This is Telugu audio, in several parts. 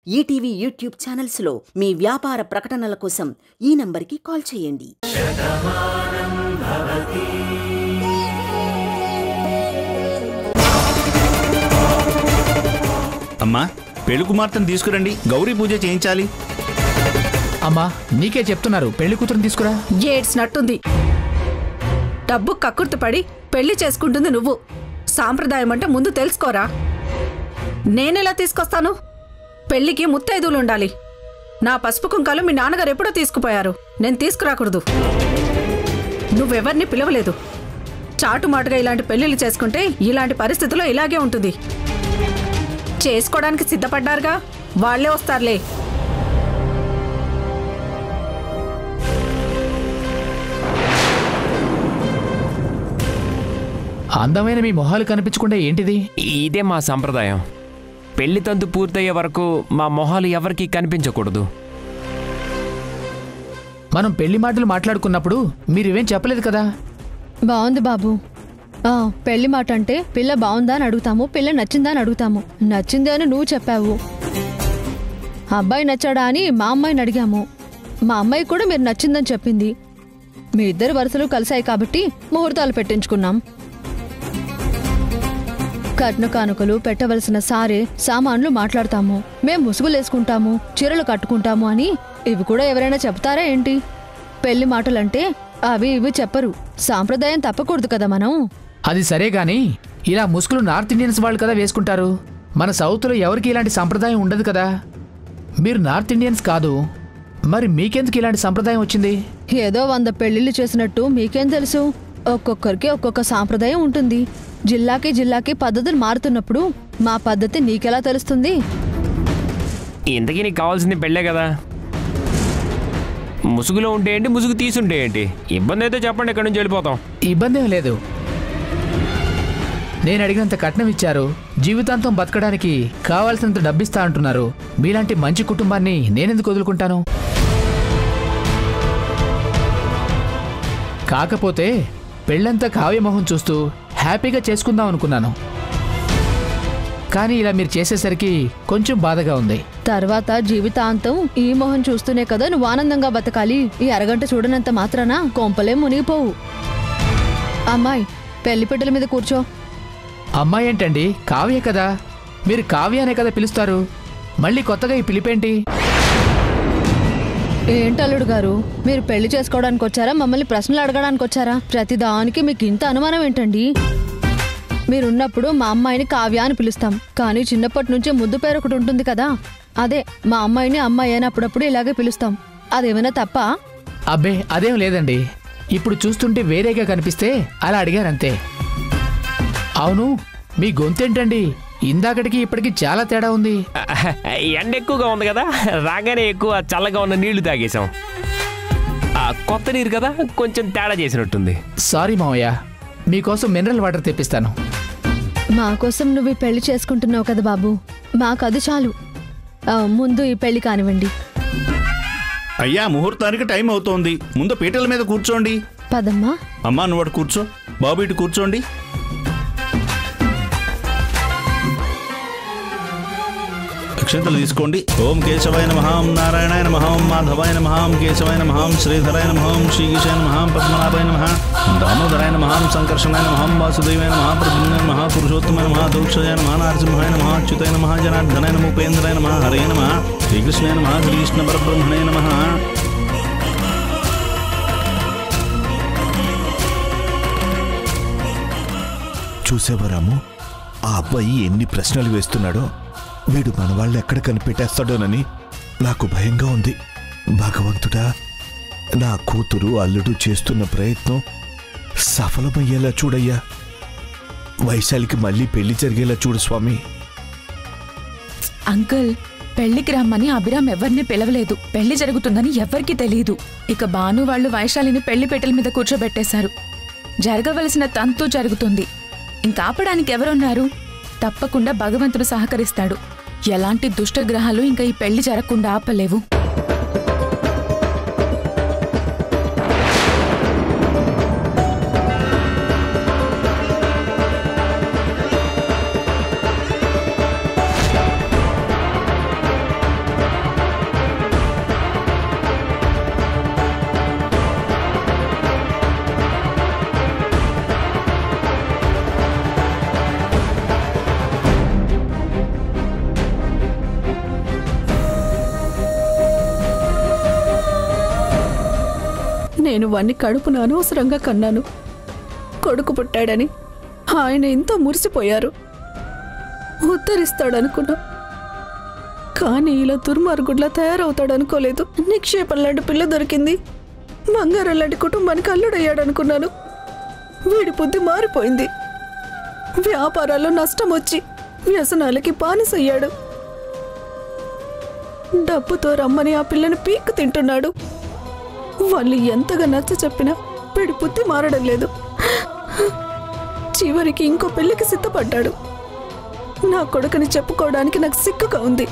ఈటీవీ యూట్యూబ్ ఛానల్స్లో మీ వ్యాపార ప్రకటనల కోసం ఈ నంబర్కి కాల్ చేయండి. అమ్మా, పెళ్లి కుమార్తెను తీసుకురండి, గౌరీ పూజ చేయించాలి. అమ్మా, నీకే చెప్తున్నారు, పెళ్లి కూతురుని తీసుకురా. ఏడ్చినట్టుంది. డబ్బు కక్కుర్తిపడి పెళ్లి చేసుకుంటుంది నువ్వు. సాంప్రదాయం అంటే ముందు తెలుసుకోరా. నేనెలా తీసుకొస్తాను? పెళ్లికి ముత్తైదువులు ఉండాలి. నా పసుపు కుంకాలు మీ నాన్నగారు ఎప్పుడో తీసుకుపోయారు. నేను తీసుకురాకూడదు. నువ్వెవరిని పిలవలేదు. చాటుమాటుగా ఇలాంటి పెళ్లిళ్ళు చేసుకుంటే ఇలాంటి పరిస్థితుల్లో ఇలాగే ఉంటుంది. చేసుకోవడానికి సిద్ధపడ్డారుగా, వాళ్లే వస్తారులే. అందమైన మీ మొహాలు కనిపించకుండా ఏంటిది? ఇదే మా సంప్రదాయం. పెళ్లి తంతు పూర్తయ్యే వరకు మా మొహాలు ఎవరికీ కనిపించకూడదు. మనం పెళ్లి మాటలు మాట్లాడుకున్నప్పుడు మీరేం చెప్పలేదు కదా. బాగుంది బాబు. పెళ్లి మాట అంటే పిల్ల బాగుందా అని అడుగుతాము, పిల్ల నచ్చిందా అని అడుగుతాము. నచ్చిందే అని నువ్వు చెప్పావు. అబ్బాయి నచ్చాడా అని మా అమ్మాయిని అడిగాము. మా అమ్మాయి కూడా మీరు నచ్చిందని చెప్పింది. మీ ఇద్దరు వరుసలు కలిశాయి కాబట్టి ముహూర్తాలు పెట్టించుకున్నాం. కట్న కానుకలు పెట్టవలసిన సామాన్లు మాట్లాడతాము. మేం ముసుగులేసుకుంటాము, చీరలు కట్టుకుంటాము అని ఇవి కూడా ఎవరైనా చెప్తారా ఏంటి? పెళ్లి మాటలంటే అవి ఇవి చెప్పరు. సాంప్రదాయం తప్పకూడదు కదా మనం. అది సరే గాని, ఇలా ముసుగులు నార్త్ ఇండియన్స్ వాళ్ళు కదా వేసుకుంటారు. మన సౌత్లో ఎవరికి ఇలాంటి సంప్రదాయం ఉండదు కదా. మీరు నార్త్ ఇండియన్స్ కాదు, మరి మీకెందుకు ఇలాంటి సంప్రదాయం వచ్చింది? ఏదో 100 పెళ్లిళ్ళు చేసినట్టు మీకేం తెలుసు? ఒక్కొక్కరికి ఒక్కొక్క సాంప్రదాయం ఉంటుంది. జిల్లాకి పద్ధతులు మారుతున్నప్పుడు మా పద్ధతి నీకెలా తెలుస్తుంది? ఇంతకీ నీకు కావాల్సింది పెళ్ళే కదా. ముసుగులో ఉంటే ఏంటి, ముసుగు తీసుంటే ఏంటి? ఇబ్బంది అయితే చెప్పండి, ఎక్కడి నుంచి వెళ్ళిపోతాం. ఇబ్బంది ఏం లేదు. నేను అడిగినంత కట్నం ఇచ్చారు, జీవితాంతం బతకడానికి కావాల్సినంత డబ్బిస్తా అంటున్నారు. మీలాంటి మంచి కుటుంబాన్ని నేనెందుకు వదులుకుంటాను? కాకపోతే పెళ్ళంతా కావ్యమోహం చూస్తూ హ్యాపీగా చేసుకుందాం అనుకున్నాను. కానీ ఇలా మీరు చేసేసరికి కొంచెం బాధగా ఉంది. తర్వాత జీవితాంతం ఈ మొహం చూస్తూనే కదా నువ్వు ఆనందంగా బతకాలి. ఈ అరగంట చూడనంత మాత్రాన కొంపలే మునిగిపోవు. అమ్మాయి, పెళ్లిపెట్టెల మీద కూర్చో. అమ్మాయి ఏంటండి, కావ్య కదా. మీరు కావ్య అనే కదా పిలుస్తారు. మళ్ళీ కొత్తగా ఈ పిలిపేంటి? ఏంటల్లుడు గారు, మీరు పెళ్లి చేసుకోవడానికి వచ్చారా, మమ్మల్ని ప్రశ్నలు అడగడానికి వచ్చారా? ప్రతిదానికి మీకు ఇంత అనుమానం ఏంటండి? మీరున్నప్పుడు మా అమ్మాయిని కావ్య అని పిలుస్తాం, కానీ చిన్నప్పటి నుంచే ముద్దు పేరు ఒకటి ఉంటుంది కదా, అదే మా అమ్మాయిని అమ్మాయి అని అప్పుడప్పుడు ఇలాగే పిలుస్తాం. అదేమైనా తప్ప? అబ్బే, అదేం లేదండి. ఇప్పుడు చూస్తుంటే వేరేగా కనిపిస్తే అలా అడిగారంతే. అవును, మీ గొంతేంటండి, ఇందాకటికి ఇప్పటికి చాలా తేడా ఉంది. ఎండ ఎక్కువగా ఉంది కదా, రాగానే ఎక్కువ చల్లగా ఉన్న నీళ్లు తాగేశాం. కొత్త నీరు కదా, కొంచెం తేడా చేసినట్టుంది. సారీ మావయ్య, మీకోసం మినరల్ వాటర్ తెప్పిస్తాను. మా కోసం నువ్వు ఈ పెళ్లి చేసుకుంటున్నావు కదా బాబు, మాకు అది చాలు. ముందు ఈ పెళ్లి కానివ్వండి. అయ్యా, ముహూర్తానికి టైం అవుతోంది. ముందు పీటల మీద కూర్చోండి. పదమ్మా. అమ్మా, నువ్వు అటు కూర్చో. బాబు ఇటు కూర్చోండి. అక్షంతలు తీసుకోండి. ఓం కేశవాయ నమః, ఓం నారాయణాయ నమః, ఓం మాధవాయ నమః, ఓం కేశవాయ నమః, ఓం శ్రీధరాయ నమః, ఓం శ్రీకేశాయ నమః, పద్మనాభాయ నమః, దామోదరాయ నమః, సంకర్షణాయ నమః, వాసుదేవాయ నమః, ప్రద్యుమ్నాయ నమః, పురుషోత్తమాయ నమః, దోక్షాయ నమః, నరసింహాయ నమః, అచ్యుతాయ నమః, జనార్దనాయ నమః, ఉపేంద్రాయ నమః, హరే నమః, శ్రీకృష్ణాయ నమః, శ్రీకృష్ణ పరబ్రహ్మణే నమః. చూసేవారాము, ఆ అబ్బాయి ఎన్ని ప్రశ్నలు వేస్తున్నాడో. వీడు మన వాళ్ళు ఎక్కడ కనిపెట్టేస్తాడోనని నాకు భయంగా ఉంది. భగవంతుడా, నా కూతురు అల్లుడు చేస్తున్న ప్రయత్నం సఫలమయ్యేలా చూడయ్యా. వైశాలికి మళ్ళీ పెళ్లి జరిగేలా చూడు స్వామి. అంకుల్, పెళ్లికి రమ్మని అభిరామ్ ఎవరిని పిలవలేదు. పెళ్లి జరుగుతుందని ఎవ్వరికీ తెలియదు. ఇక భాను వాళ్ళు వైశాలిని పెళ్లి పెట్టెల మీద కూర్చోబెట్టేశారు. జరగవలసిన తంతు జరుగుతుంది. ఇంకాపడానికి ఎవరున్నారు? తప్పకుండా భగవంతుడు సహకరిస్తాడు. ఎలాంటి దుష్టగ్రహాలు ఇంకా ఈ పెళ్లి జరగకుండా ఆపలేవు. నేను వాణ్ణి కడుపున అనవసరంగా కన్నాను. కొడుకు పుట్టాడని ఆయన ఎంతో మురిసిపోయారు. ఉద్ధరిస్తాడనుకున్నా, కానీ ఇలా దుర్మార్గుడ్లా తయారవుతాడనుకోలేదు. నిక్షేపం లాంటి పిల్ల దొరికింది, బంగారం లాంటి కుటుంబానికి అల్లుడయ్యాడనుకున్నాను. వీడి బుద్ధి మారిపోయింది. వ్యాపారాల్లో నష్టం వచ్చి వ్యసనాలకి బానిసయ్యాడు. డబ్బుతో రమ్మని ఆ పిల్లని పీక్కు తింటున్నాడు. వాళ్ళు ఎంతగా నచ్చ చెప్పినా వీడి బుద్ధి మారడం లేదు. చివరికి ఇంకో పెళ్లికి సిద్ధపడ్డాడు. నా కొడుకుని చెప్పుకోవడానికి నాకు సిగ్గుగా ఉంది.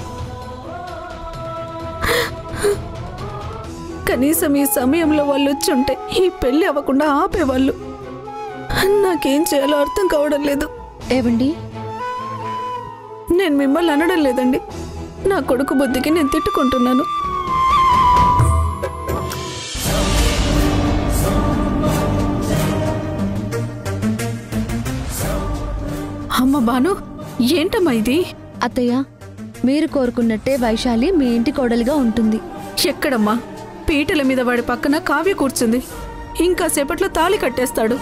కనీసం ఈ సమయంలో వాళ్ళు వచ్చి ఉంటే ఈ పెళ్లి అవ్వకుండా ఆపేవాళ్ళు. నాకేం చేయాలో అర్థం కావడం లేదు. ఏవండి, నేను మిమ్మల్ని అనడం లేదండి, నా కొడుకు బుద్ధికి నేను తిట్టుకుంటున్నాను. అమ్మ బాను, ఏంటమ్మా ఇది? అత్తయ్య, మీరు కోరుకున్నట్టే వైశాలి మీ ఇంటి కోడలిగా ఉంటుంది. ఎక్కడమ్మా? పీటల మీద వాడి పక్కన కావ్య కూర్చుంది. ఇంకా సేపట్లో తాళి కట్టేస్తాడు.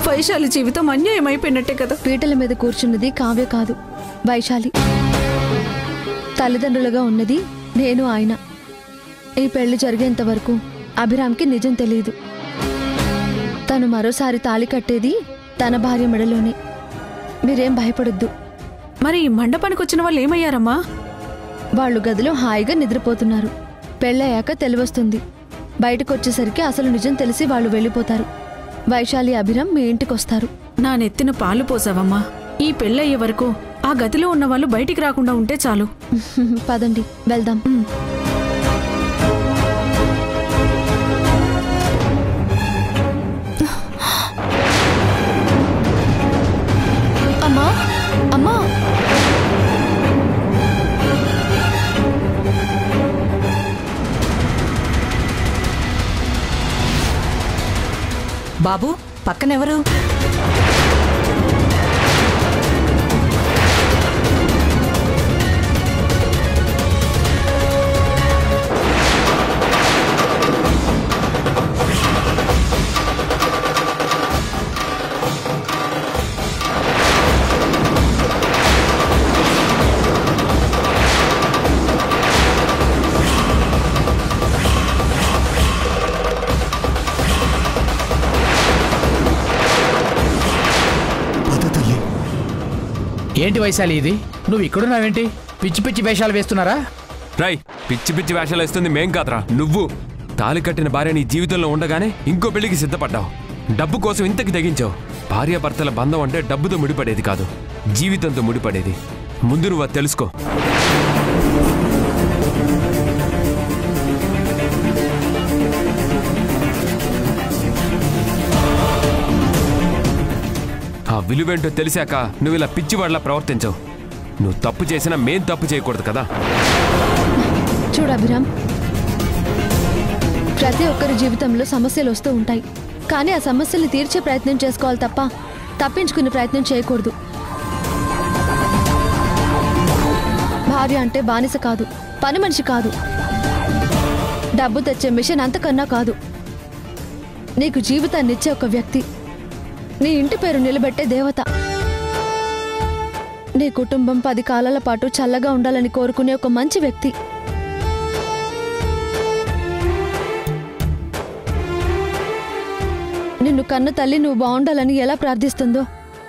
వైశాలి జీవితం అన్యాయం అయిపోయినట్టే కదా. పీటల మీద కూర్చున్నది కావ్య కాదు, వైశాలి. తల్లిదండ్రులుగా ఉన్నది నేను, ఆయన. ఈ పెళ్లి జరిగేంత వరకు అభిరామ్కి నిజం తెలియదు. తను మరోసారి తాళి కట్టేది తన భార్య మెడలోనే. మీరేం భయపడొద్దు. మరి ఈ మండపానికి వచ్చిన వాళ్ళు ఏమయ్యారమ్మా? వాళ్ళు గదిలో హాయిగా నిద్రపోతున్నారు. పెళ్ళయ్యాక తెలివొస్తుంది. బయటకు వచ్చేసరికి అసలు నిజం తెలిసి వాళ్ళు వెళ్ళిపోతారు. వైశాలి, అభిరామ్ మీ ఇంటికొస్తారు. నా నెత్తిన పాలు పోసావమ్మా. ఈ పెళ్ళయ్యే వరకు ఆ గదిలో ఉన్న వాళ్ళు బయటికి రాకుండా ఉంటే చాలు. పదండి, వెళ్దాం. అమ్మా, అమ్మా, బాబు, పక్కనెవరు? ఏంటి వైశాలి ఇది? నువ్వు ఇక్కడున్నావేంటి? పిచ్చి పిచ్చి వేషాలు వేస్తున్నారా? రై, పిచ్చి పిచ్చి వేషాలు వేస్తుంది మేం కాదురా, నువ్వు. తాళి కట్టిన భార్య నీ జీవితంలో ఉండగానే ఇంకో పెళ్లికి సిద్ధపడ్డావు. డబ్బు కోసం ఇంతకి తెగించావు. భార్యాభర్తల బంధం అంటే డబ్బుతో ముడిపడేది కాదు, జీవితంతో ముడిపడేది. ముందు నువ్వు అది తెలుసుకో. ఆ విలువేంటో తెలిసాక నువ్వు ఇలా పిచ్చివాడిలా ప్రవర్తించవు. నువ్వు తప్పు చేసినా మేం తప్పు చేయకూడదు కదా. చూడు అభిరామ్, ప్రతి ఒక్కరి జీవితంలో సమస్యలు వస్తూ ఉంటాయి. కానీ ఆ సమస్యల్ని తీర్చే ప్రయత్నం చేసుకోవాలి తప్ప తప్పించుకునే ప్రయత్నం చేయకూడదు. భార్య అంటే బానిస కాదు, పని మనిషి కాదు, డబ్బు తెచ్చే మిషన్ అంతకన్నా కాదు. నీకు జీవితాన్నిచ్చే ఒక వ్యక్తి, నీ ఇంటి పేరు నిలబెట్టే దేవత. నీ కుటుంబం 10 కాలాల పాటు చల్లగా ఉండాలని కోరుకునే ఒక మంచి వ్యక్తి. నిన్ను కన్న తల్లి నువ్వు బాగుండాలని ఎలా ప్రార్థిస్తుందో,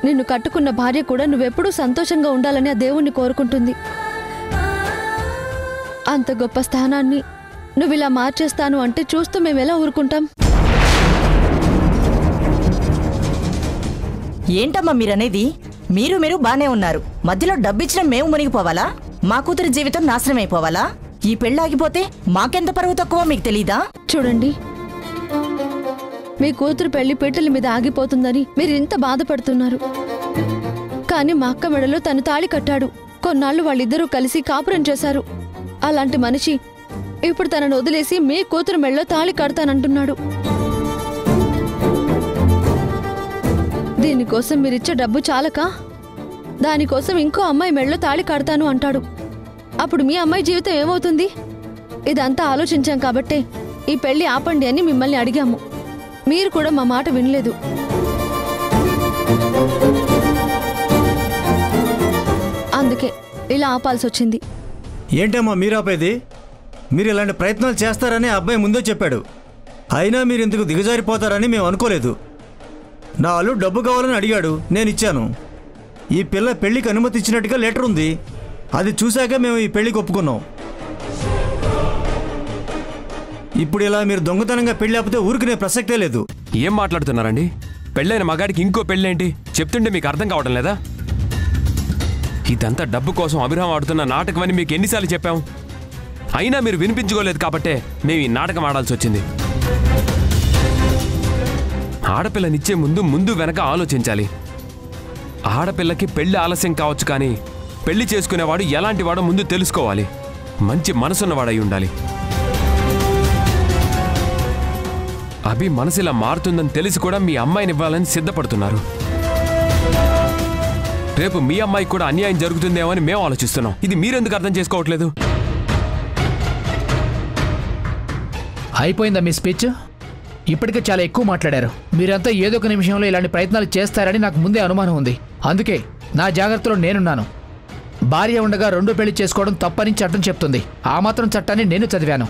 నిన్ను కట్టుకున్న భార్య కూడా నువ్వెప్పుడూ సంతోషంగా ఉండాలని ఆ దేవుణ్ణి కోరుకుంటుంది. అంత గొప్ప స్థానాన్ని నువ్విలా మార్చేస్తాను అంటే చూస్తూ మేమెలా ఊరుకుంటాం? ఏంటమ్మా మీరనేది? మీరు బానే ఉన్నారు, మధ్యలో డబ్బిచ్చిన మేము మునిగిపోవాలా? మా కూతురి జీవితం నాశనమైపోవాలా? ఈ పెళ్ళాగిపోతే మాకెంత పరువు తక్కువ మీకు తెలీదా? చూడండి, మీ కూతురు పెళ్లి పీటల మీద ఆగిపోతుందని మీరు ఇంత బాధపడుతున్నారు. కానీ మా అక్క మెడలో తను తాళి కట్టాడు. కొన్నాళ్ళు వాళ్ళిద్దరూ కలిసి కాపురం చేశారు. అలాంటి మనిషి ఇప్పుడు తనను వదిలేసి మీ కూతురు మెడలో తాళి కడతానంటున్నాడు. దీనికోసం మీరిచ్చే డబ్బు చాలక దానికోసం ఇంకో అమ్మాయి మెడలో తాళి కడతాను అంటాడు. అప్పుడు మీ అమ్మాయి జీవితం ఏమవుతుంది? ఇదంతా ఆలోచించాం కాబట్టే ఈ పెళ్లి ఆపండి అని మిమ్మల్ని అడిగాము. మీరు కూడా మా మాట వినలేదు. అందుకే ఇలా ఆపాల్సి వచ్చింది. ఏంటమ్మా మీరు ఆపేది? మీరు ఇలాంటి ప్రయత్నాలు చేస్తారని ఆ అబ్బాయి ముందే చెప్పాడు. అయినా మీరు ఇందుకు దిగజారిపోతారని మేము అనుకోలేదు. నా అల్లుడు డబ్బు కావాలని అడిగాడు, నేను ఇచ్చాను. ఈ పిల్ల పెళ్లికి అనుమతి ఇచ్చినట్టుగా లెటర్ ఉంది. అది చూశాక మేము ఈ పెళ్లికి ఒప్పుకున్నాం. ఇప్పుడు ఇలా మీరు దొంగతనంగా పెళ్లి ఆపితే ఊరికినే ప్రసక్తే లేదు. ఏం మాట్లాడుతున్నారండి? పెళ్ళైన మగాడికి ఇంకో పెళ్ళేంటి? చెప్తుంటే మీకు అర్థం కావడం లేదా? ఇదంతా డబ్బు కోసం అభిరామ్ ఆడుతున్న నాటకం అని మీకు ఎన్నిసార్లు చెప్పాం? అయినా మీరు వినిపించుకోలేదు కాబట్టే మేము ఈ నాటకం ఆడాల్సి వచ్చింది. ఆడపిల్లనిచ్చే ముందు వెనక ఆలోచించాలి. ఆడపిల్లకి పెళ్లి ఆలస్యం కావచ్చు, కానీ పెళ్లి చేసుకునేవాడు ఎలాంటి వాడో ముందు తెలుసుకోవాలి. మంచి మనసున్నవాడై ఉండాలి. అభి మనసు ఇలా మారుతుందని తెలిసి కూడా మీ అమ్మాయిని ఇవ్వాలని సిద్ధపడుతున్నారు. రేపు మీ అమ్మాయికి కూడా అన్యాయం జరుగుతుందేమో అని మేము ఆలోచిస్తున్నాం. ఇది మీరెందుకు అర్థం చేసుకోవట్లేదు? అయిపోయిందా మీ స్పీచ్? ఇప్పటికే చాలా ఎక్కువ మాట్లాడారు. మీరంతా ఏదో ఒక నిమిషంలో ఇలాంటి ప్రయత్నాలు చేస్తారని నాకు ముందే అనుమానం ఉంది. అందుకే నా జాగ్రత్తలో నేనున్నాను. భార్య ఉండగా రెండో పెళ్లి చేసుకోవడం తప్పని చట్టం చెప్తుంది. ఆ మాత్రం చట్టాన్ని నేను చదివాను.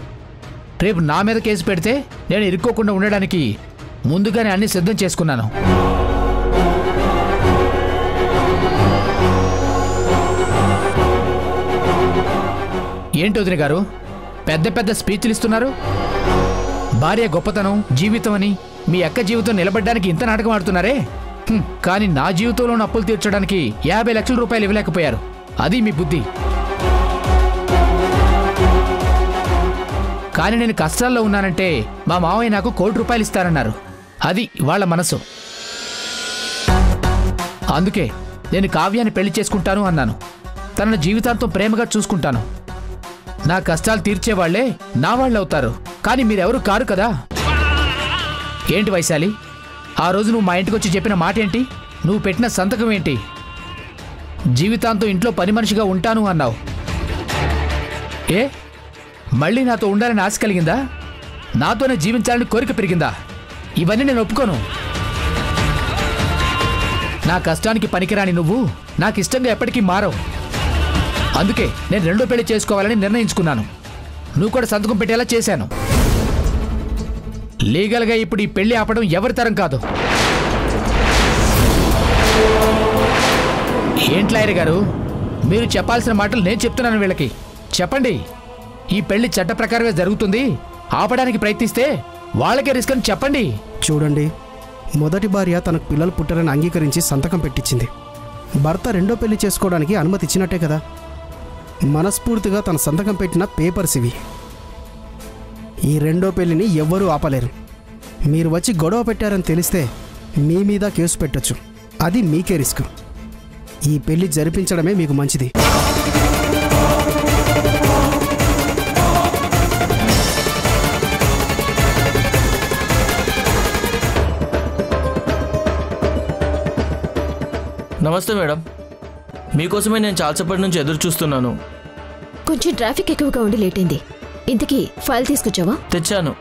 రేపు నా మీద కేసు పెడితే నేను ఇరుక్కోకుండా ఉండడానికి ముందుగానే అన్ని సిద్ధం చేసుకున్నాను. ఏంటి వదిన గారు పెద్ద పెద్ద స్పీచ్లు ఇస్తున్నారు? భార్య గొప్పతనం, జీవితం అని మీ అక్క జీవితం నిలబడ్డానికి ఇంత నాటకం ఆడుతున్నారే. కానీ నా జీవితంలో అప్పులు తీర్చడానికి 50 లక్షల రూపాయలు ఇవ్వలేకపోయారు. అది మీ బుద్ధి. కానీ నేను కష్టాల్లో ఉన్నానంటే మా మావయ్య నాకు 1 కోటి రూపాయలు ఇస్తారన్నారు. అది వాళ్ళ మనసు. అందుకే నేను కావ్యాన్ని పెళ్లి చేసుకుంటాను అన్నాను. తన జీవితాంతం ప్రేమగా చూసుకుంటాను. నా కష్టాలు తీర్చేవాళ్లే నా వాళ్ళు అవుతారు. కానీ మీరెవరు కారు కదా. ఏంటి వైశాలి, ఆ రోజు నువ్వు మా ఇంటికి వచ్చి చెప్పిన మాట ఏంటి? నువ్వు పెట్టిన సంతకం ఏంటి? జీవితాంతం ఇంట్లో పని మనిషిగా ఉంటాను అన్నావు. ఏ మళ్ళీ నాతో ఉండాలని ఆశ కలిగిందా? నాతోనే జీవించాలని కోరిక పెరిగిందా? ఇవన్నీ నేను ఒప్పుకోను. నా కష్టానికి పనికిరాని నువ్వు నాకు ఇష్టంగా ఎప్పటికీ మారవు. అందుకే నేను రెండో పెళ్లి చేసుకోవాలని నిర్ణయించుకున్నాను. నువ్వు కూడా సంతకం పెట్టేలా చేశాను. లీగల్గా ఇప్పుడు ఈ పెళ్లి ఆపడం ఎవరి తరం కాదు. ఏంట్లాయర్ గారు, మీరు చెప్పాల్సిన మాటలు నేను చెప్తున్నాను వీళ్ళకి. చెప్పండి, ఈ పెళ్లి చట్ట ప్రకారమే జరుగుతుంది. ఆపడానికి ప్రయత్నిస్తే వాళ్ళకే రిస్క్ అని చెప్పండి. చూడండి, మొదటి భార్య తనకు పిల్లలు పుట్టారని అంగీకరించి సంతకం పెట్టించింది. భర్త రెండో పెళ్లి చేసుకోవడానికి అనుమతి ఇచ్చినట్టే కదా. మనస్ఫూర్తిగా తన సంతకం పెట్టిన పేపర్స్ ఇవి. ఈ రెండో పెళ్లిని ఎవ్వరూ ఆపలేరు. మీరు వచ్చి గొడవ పెట్టారని తెలిస్తే మీ మీద కేసు పెట్టొచ్చు. అది మీకే రిస్క్. ఈ పెళ్లి జరిపించడమే మీకు మంచిది. నమస్తే మేడం, మీకోసమే నేను చాలాసేపటి నుంచి ఎదురు చూస్తున్నాను. కొంచెం ట్రాఫిక్ ఎక్కువగా ఉండి లేట్ అయింది. ఇంతకీ ఫైల్ తీసుకొచ్చావా? తెచ్చాను,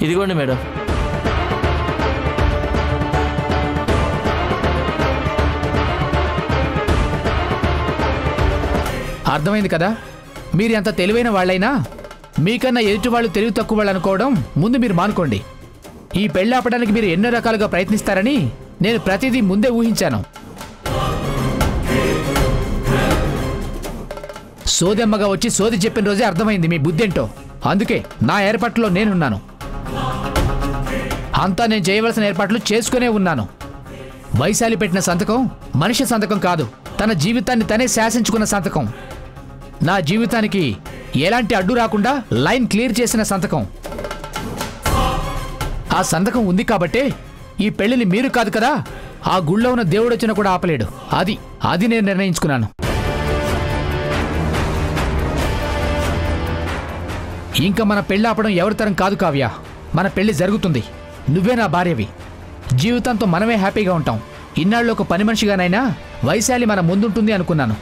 ఇదిగోండి మేడం. అర్థమైంది కదా. మీరు ఎంత తెలివైన వాళ్ళైనా మీకన్నా ఎదుటి వాళ్ళు తెలివి తక్కువ వాళ్ళు అనుకోవడం ముందు మీరు మానుకోండి. ఈ పెళ్లి ఆపడానికి మీరు ఎన్నో రకాలుగా ప్రయత్నిస్తారని నేను ప్రతిదీ ముందే ఊహించాను. సోదెమ్మగా వచ్చి సోది చెప్పిన రోజే అర్థమైంది మీ బుద్ధేంటో. అందుకే నా ఏర్పాట్లో నేనున్నాను. అంతా నేను చేయవలసిన ఏర్పాట్లు చేసుకునే ఉన్నాను. వైశాలి పెట్టిన సంతకం మనిషి సంతకం కాదు, తన జీవితాన్ని తనే శాసించుకున్న సంతకం. నా జీవితానికి ఎలాంటి అడ్డు రాకుండా లైన్ క్లియర్ చేసిన సంతకం. ఆ సంతకం ఉంది కాబట్టే ఈ పెళ్లిని మీరు కాదు కదా, ఆ గుళ్ళో ఉన్న దేవుడు వచ్చినా కూడా ఆపలేడు. అది నేను నిర్ణయించుకున్నాను. ఇంకా మన పెళ్లి ఆపడం ఎవరి తరం కాదు కావ్య. మన పెళ్లి జరుగుతుంది. నువ్వే నా భార్యవి. జీవితంతో మనమే హ్యాపీగా ఉంటాం. ఇన్నాళ్ళు ఒక పని మనిషిగానైనా వైశాలి మన ముందుంటుంది అనుకున్నాను.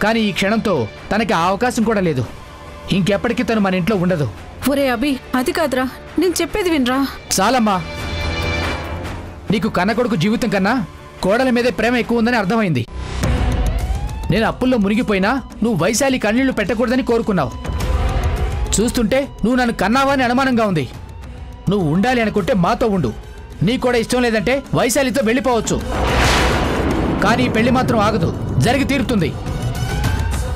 కానీ ఈ క్షణంతో తనకి ఆ అవకాశం కూడా లేదు. ఇంకెప్పటికీ తను మన ఇంట్లో ఉండదు. ఒరే అభి, అది కాదురా, నేను చెప్పేది వినరా. చాలమ్మా. నీకు కన్నకొడుకు జీవితం కన్నా కోడల మీదే ప్రేమ ఎక్కువ ఉందని అర్థమైంది. నేను అప్పుల్లో మునిగిపోయినా నువ్వు వైశాలి కన్నీళ్లు పెట్టకూడదని కోరుకున్నావు. చూస్తుంటే నువ్వు నన్ను కన్నావా అని అనుమానంగా ఉంది. నువ్వు ఉండాలి అనుకుంటే మాతో ఉండు. నీకు కూడా ఇష్టం లేదంటే వైశాలితో వెళ్ళిపోవచ్చు. కానీ ఈ పెళ్లి మాత్రం ఆగదు, జరిగి తీరుతుంది.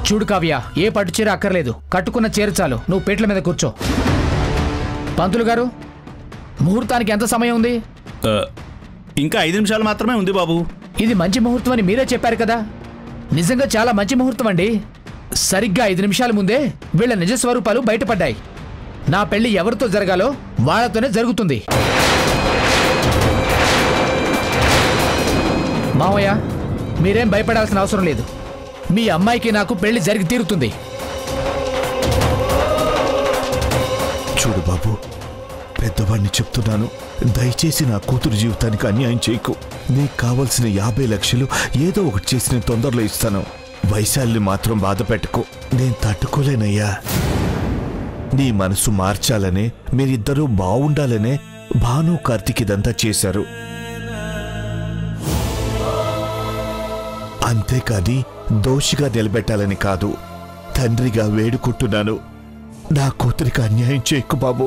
చూడు కావ్య, ఏ పట్టు చీర అక్కర్లేదు, కట్టుకున్న చీర చాలు. నువ్వు పీటల మీద కూర్చో. పంతులు గారు, ముహూర్తానికి ఎంత సమయం ఉంది? ఇంకా 5 నిమిషాలు మాత్రమే ఉంది బాబు. ఇది మంచి ముహూర్తం అని మీరే చెప్పారు కదా. నిజంగా చాలా మంచి ముహూర్తం అండి. సరిగ్గా 5 నిమిషాల ముందే వీళ్ళ నిజ స్వరూపాలు బయటపడ్డాయి. నా పెళ్లి ఎవరితో జరగాలో వాళ్ళతోనే జరుగుతుంది. మావయ్య, మీరేం భయపడాల్సిన అవసరం లేదు. మీ అమ్మాయికి నాకు పెళ్లి జరిగి తీరుతుంది. చూడు బాబు, పెద్దవాడిని చెప్తున్నాను, దయచేసి నా కూతురు జీవితానికి అన్యాయం చేయకు. నీకు కావలసిన 50 లక్షలు ఏదో ఒకటి చేసి నేను తొందరలో ఇస్తాను. వైశాలిని మాత్రం బాధ పెట్టుకో. నేను తట్టుకోలేనయ్యా. నీ మనసు మార్చాలనే, మీరిద్దరూ బావుండాలనే భాను కార్తీక్ ఇదంతా చేశారు. అంతేకాని దోషిగా నిలబెట్టాలని కాదు. తండ్రిగా వేడుకుంటున్నాను, నా కూతురికి అన్యాయం చేయకు బాబు.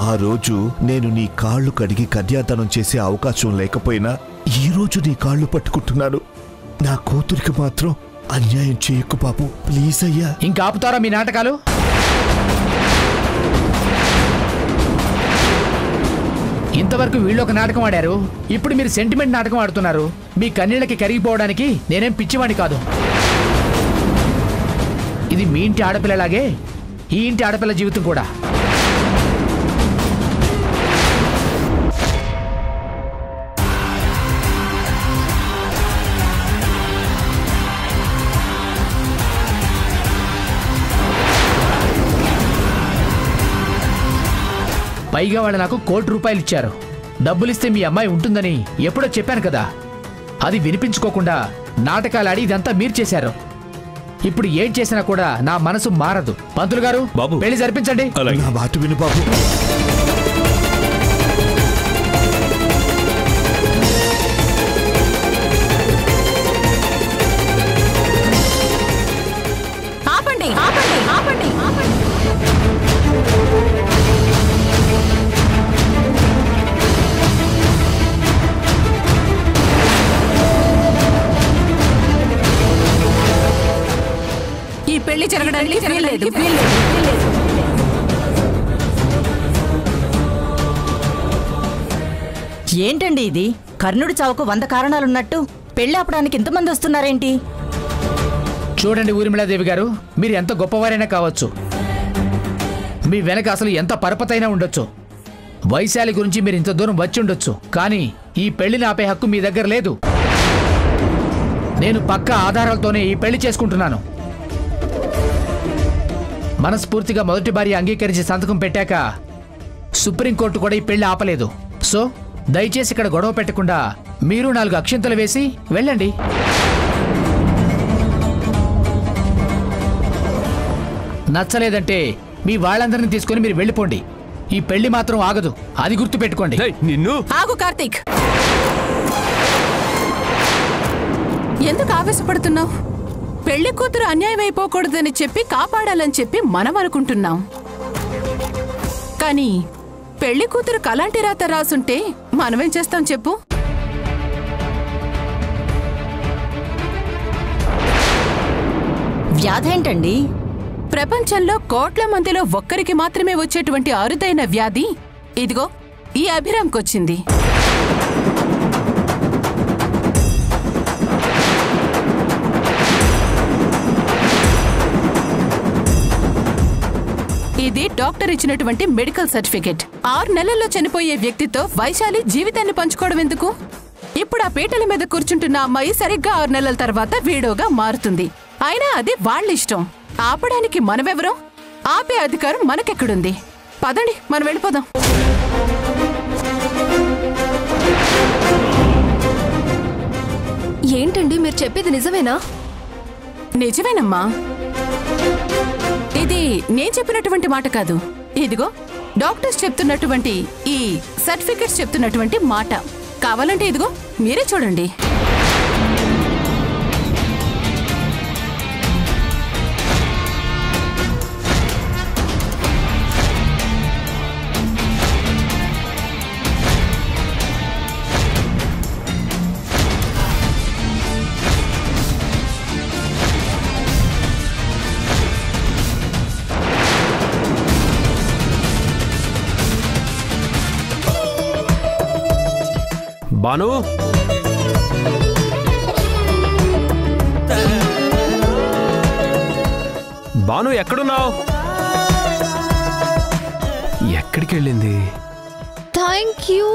ఆ రోజు నేను నీ కాళ్ళు కడిగి కన్యాదానం చేసే అవకాశం లేకపోయినా ఈ రోజు నీ కాళ్ళు పట్టుకుంటున్నాను. నా కూతురికి మాత్రం అన్యాయం చేయకు బాబు, ప్లీజ్ అయ్యా. ఇంకా ఆపుతారా మీ నాటకాలు? ఇంతవరకు వీళ్ళు ఒక నాటకం ఆడారు, ఇప్పుడు మీరు సెంటిమెంట్ నాటకం ఆడుతున్నారు. మీ కన్నీళ్ళకి కరిగిపోవడానికి నేనేం పిచ్చివాణ్ణి కాదు. ఇది మీ ఇంటి ఆడపిల్లలాగే ఈ ఇంటి ఆడపిల్ల జీవితం కూడా. పైగా వాళ్ళు నాకు ₹1 కోటి ఇచ్చారు. డబ్బులిస్తే మీ అమ్మాయి ఉంటుందని ఎప్పుడో చెప్పాను కదా. అది వినిపించుకోకుండా నాటకాలాడి ఇదంతా మీరు చేశారు. ఇప్పుడు ఏం చేసినా కూడా నా మనసు మారదు. పంతులు గారు, పెళ్లి జరిపించండి. నా మాట విను బాబు. ఆపండి, ఆపండి, ఆపండి, ఆపండి. ఈ పెళ్లి జరగడానికి వీల్లేదు. ఏంటండి ఇది? కర్ణుడి చావుకు 100 కారణాలున్నట్టు పెళ్లి ఆపడానికి ఇంతమంది వస్తున్నారేంటి? చూడండి ఊర్మిళాదేవి గారు, మీరు ఎంత గొప్పవారైనా కావచ్చు, మీ వెనక అసలు ఎంత పరపతైనా ఉండొచ్చు, వైశాలి గురించి మీరు ఇంత దూరం వచ్చి ఉండొచ్చు, కానీ ఈ పెళ్లిని ఆపే హక్కు మీ దగ్గర లేదు. నేను పక్కా ఆధారాలతోనే ఈ పెళ్లి చేసుకుంటున్నాను. మనస్ఫూర్తిగా మొదటి భార్య అంగీకరించి సంతకం పెట్టాక సుప్రీంకోర్టు కూడా ఈ పెళ్లి ఆపలేదు. సో దయచేసి ఇక్కడ గొడవ పెట్టకుండా మీరు 4 అక్షింతలు వేసి వెళ్ళండి. నచ్చలేదంటే మీ వాళ్ళందరినీ తీసుకొని మీరు వెళ్ళిపోండి. ఈ పెళ్లి మాత్రం ఆగదు, అది గుర్తు పెట్టుకోండి. నిన్ను ఆగు కార్తీక్, ఎందుకు ఆవేశపడుతున్నావు? పెళ్లి కూతురు అన్యాయం అయిపోకూడదని చెప్పి కాపాడాలని చెప్పి మనం అనుకుంటున్నాం. కానీ పెళ్లి కూతురు కలాంటి రాత రాసుంటే మనమేం చేస్తాం చెప్పు? వ్యాధేంటండి? ప్రపంచంలో కోట్ల మందిలో ఒక్కరికి మాత్రమే వచ్చేటువంటి అరుదైన వ్యాధి ఇదిగో ఈ అభిరామ్కొచ్చింది. ఇది డాక్టర్ ఇచ్చినటువంటి మెడికల్ సర్టిఫికెట్. 6 నెలల్లో చనిపోయే వ్యక్తితో వైశాలి జీవితాన్ని పంచుకోవడం ఎందుకు? ఇప్పుడు ఆ పీటల మీద కూర్చుంటున్న అమ్మాయి సరిగ్గా 6 నెలల తర్వాత వీడోగా మారుతుంది. అయినా అది వాళ్ళ ఇష్టం. ఆపడానికి మనమెవరం? ఆపే అధికారం మనకెక్కడుంది? పదండి, మనం వెళ్ళిపోదాం. ఏంటండి మీరు చెప్పేది నిజమేనా? నిజమేనమ్మా. ఇది నేను చెప్పినటువంటి మాట కాదు. ఇదిగో డాక్టర్స్ చెప్తున్నటువంటి ఈ సర్టిఫికెట్స్ చెప్తున్నటువంటి మాట. కావాలంటే ఇదిగో మీరే చూడండి. బాను, బాను ఎక్కడున్నావు? ఎక్కడికి వెళ్ళింది? Thank you.